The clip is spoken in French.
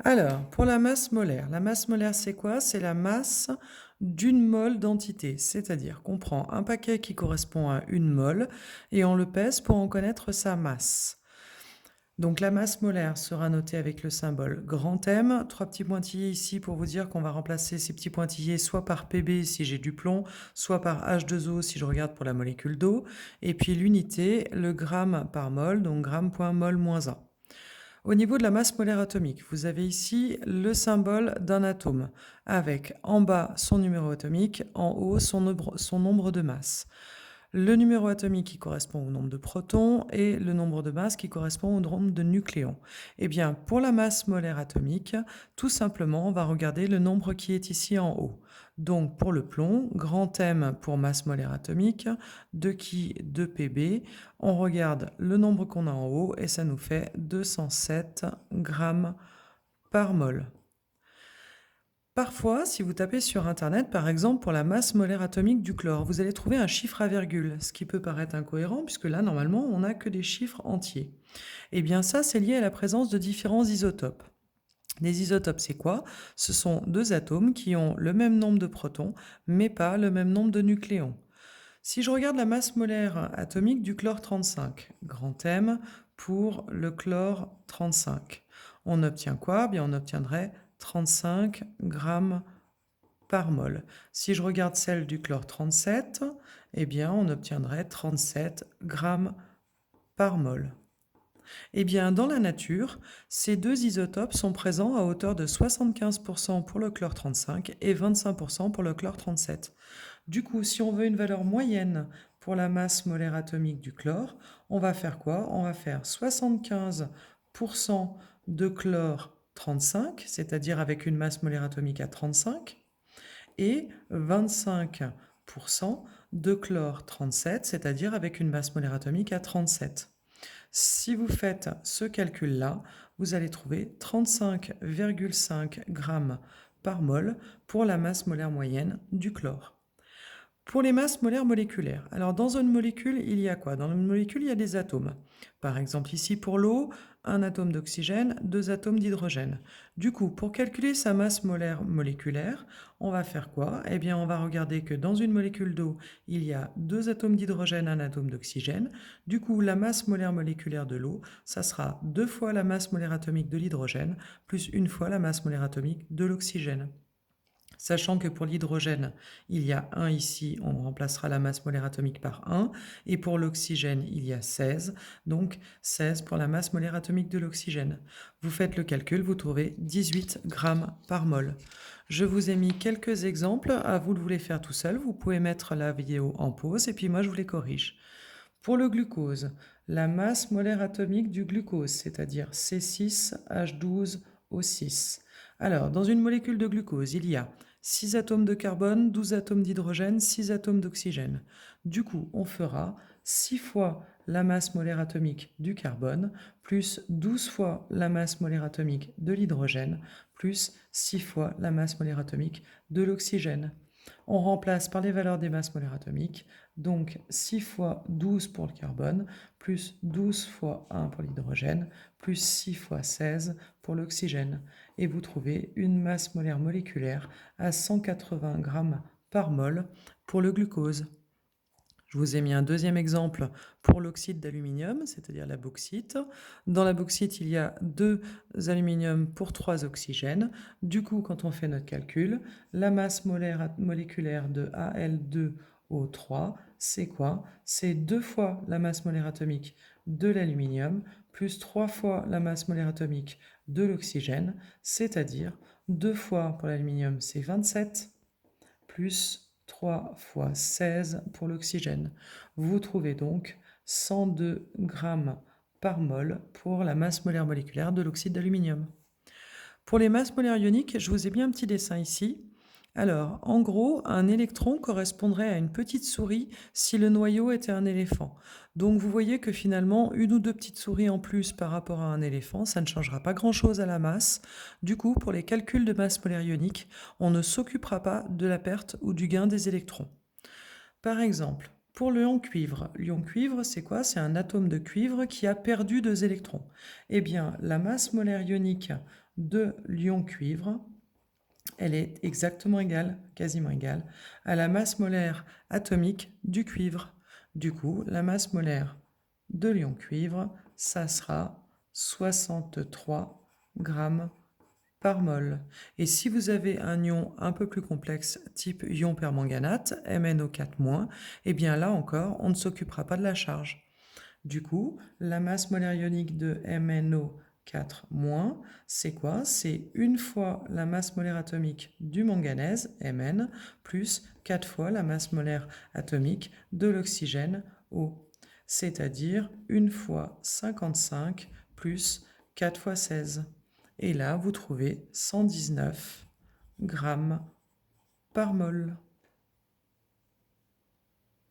Alors, pour la masse molaire, c'est quoi? C'est la masse d'une mole d'entité. C'est-à-dire qu'on prend un paquet qui correspond à une mole et on le pèse pour en connaître sa masse. Donc la masse molaire sera notée avec le symbole grand M. Trois petits pointillés ici pour vous dire qu'on va remplacer ces petits pointillés soit par Pb si j'ai du plomb, soit par H2O si je regarde pour la molécule d'eau. Et puis l'unité, le gramme par mol, donc gramme.mol moins 1. Au niveau de la masse molaire atomique, vous avez ici le symbole d'un atome, avec en bas son numéro atomique, en haut son nombre de masses. Le numéro atomique qui correspond au nombre de protons et le nombre de masses qui correspond au nombre de nucléons. Eh bien, pour la masse molaire atomique, tout simplement, on va regarder le nombre qui est ici en haut. Donc, pour le plomb, grand M pour masse molaire atomique, 2 qui 2 Pb. On regarde le nombre qu'on a en haut et ça nous fait 207 grammes par mol. Parfois, si vous tapez sur Internet, par exemple, pour la masse molaire atomique du chlore, vous allez trouver un chiffre à virgule, ce qui peut paraître incohérent, puisque là, normalement, on n'a que des chiffres entiers. Eh bien, ça, c'est lié à la présence de différents isotopes. Les isotopes, c'est quoi? Ce sont deux atomes qui ont le même nombre de protons, mais pas le même nombre de nucléons. Si je regarde la masse molaire atomique du chlore 35, grand M pour le chlore 35, on obtient quoi? Bien, on obtiendrait 35 grammes par mol. Si je regarde celle du chlore 37, eh bien, on obtiendrait 37 grammes par mol. Eh bien, dans la nature, ces deux isotopes sont présents à hauteur de 75% pour le chlore 35 et 25% pour le chlore 37. Du coup, si on veut une valeur moyenne pour la masse molaire atomique du chlore, on va faire quoi? On va faire 75% de chlore 35, c'est-à-dire avec une masse molaire atomique à 35, et 25% de chlore 37, c'est-à-dire avec une masse molaire atomique à 37. Si vous faites ce calcul-là, vous allez trouver 35,5 grammes par mol pour la masse molaire moyenne du chlore. Pour les masses molaires moléculaires, alors dans une molécule, il y a quoi? Dans une molécule, il y a des atomes. Par exemple, ici pour l'eau, un atome d'oxygène, deux atomes d'hydrogène. Du coup, pour calculer sa masse molaire moléculaire, on va faire quoi? Eh bien, on va regarder que dans une molécule d'eau, il y a deux atomes d'hydrogène, un atome d'oxygène. Du coup, la masse molaire moléculaire de l'eau, ça sera deux fois la masse molaire atomique de l'hydrogène, plus une fois la masse molaire atomique de l'oxygène. Sachant que pour l'hydrogène, il y a 1 ici, on remplacera la masse molaire atomique par 1. Et pour l'oxygène, il y a 16. Donc 16 pour la masse molaire atomique de l'oxygène. Vous faites le calcul, vous trouvez 18 grammes par mol. Je vous ai mis quelques exemples. À vous de vous les faire tout seul. Vous pouvez mettre la vidéo en pause et puis moi je vous les corrige. Pour le glucose, la masse molaire atomique du glucose, c'est-à-dire C6H12O6. Alors, dans une molécule de glucose, il y a 6 atomes de carbone, 12 atomes d'hydrogène, 6 atomes d'oxygène. Du coup, on fera 6 fois la masse molaire atomique du carbone, plus 12 fois la masse molaire atomique de l'hydrogène, plus 6 fois la masse molaire atomique de l'oxygène. On remplace par les valeurs des masses molaires atomiques, donc 6 fois 12 pour le carbone, plus 12 fois 1 pour l'hydrogène, plus 6 fois 16 pour l'oxygène. Et vous trouvez une masse molaire moléculaire à 180 grammes par mol pour le glucose. Je vous ai mis un deuxième exemple pour l'oxyde d'aluminium, c'est-à-dire la bauxite. Dans la bauxite, il y a 2 aluminiums pour 3 oxygènes. Du coup, quand on fait notre calcul, la masse moléculaire de Al2O3, c'est quoi? C'est 2 fois la masse molaire atomique de l'aluminium, plus 3 fois la masse molaire atomique de l'oxygène, c'est-à-dire 2 fois pour l'aluminium, c'est 27, plus 3 fois 16 pour l'oxygène. Vous trouvez donc 102 grammes par mol pour la masse molaire moléculaire de l'oxyde d'aluminium. Pour les masses molaires ioniques, je vous ai mis un petit dessin ici. Alors, en gros, un électron correspondrait à une petite souris si le noyau était un éléphant. Donc vous voyez que finalement, une ou deux petites souris en plus par rapport à un éléphant, ça ne changera pas grand-chose à la masse. Du coup, pour les calculs de masse molaire ionique, on ne s'occupera pas de la perte ou du gain des électrons. Par exemple, pour l'ion cuivre, c'est quoi? C'est un atome de cuivre qui a perdu 2 électrons. Eh bien, la masse molaire ionique de l'ion cuivre, elle est exactement égale, quasiment égale, à la masse molaire atomique du cuivre. Du coup, la masse molaire de l'ion cuivre, ça sera 63 grammes par mol. Et si vous avez un ion un peu plus complexe, type ion permanganate, MnO4-, eh bien là encore, on ne s'occupera pas de la charge. Du coup, la masse molaire ionique de MnO4-, c'est quoi? C'est une fois la masse molaire atomique du manganèse, Mn, plus 4 fois la masse molaire atomique de l'oxygène, O. C'est-à-dire une fois 55 plus 4 fois 16. Et là, vous trouvez 119 grammes par mol.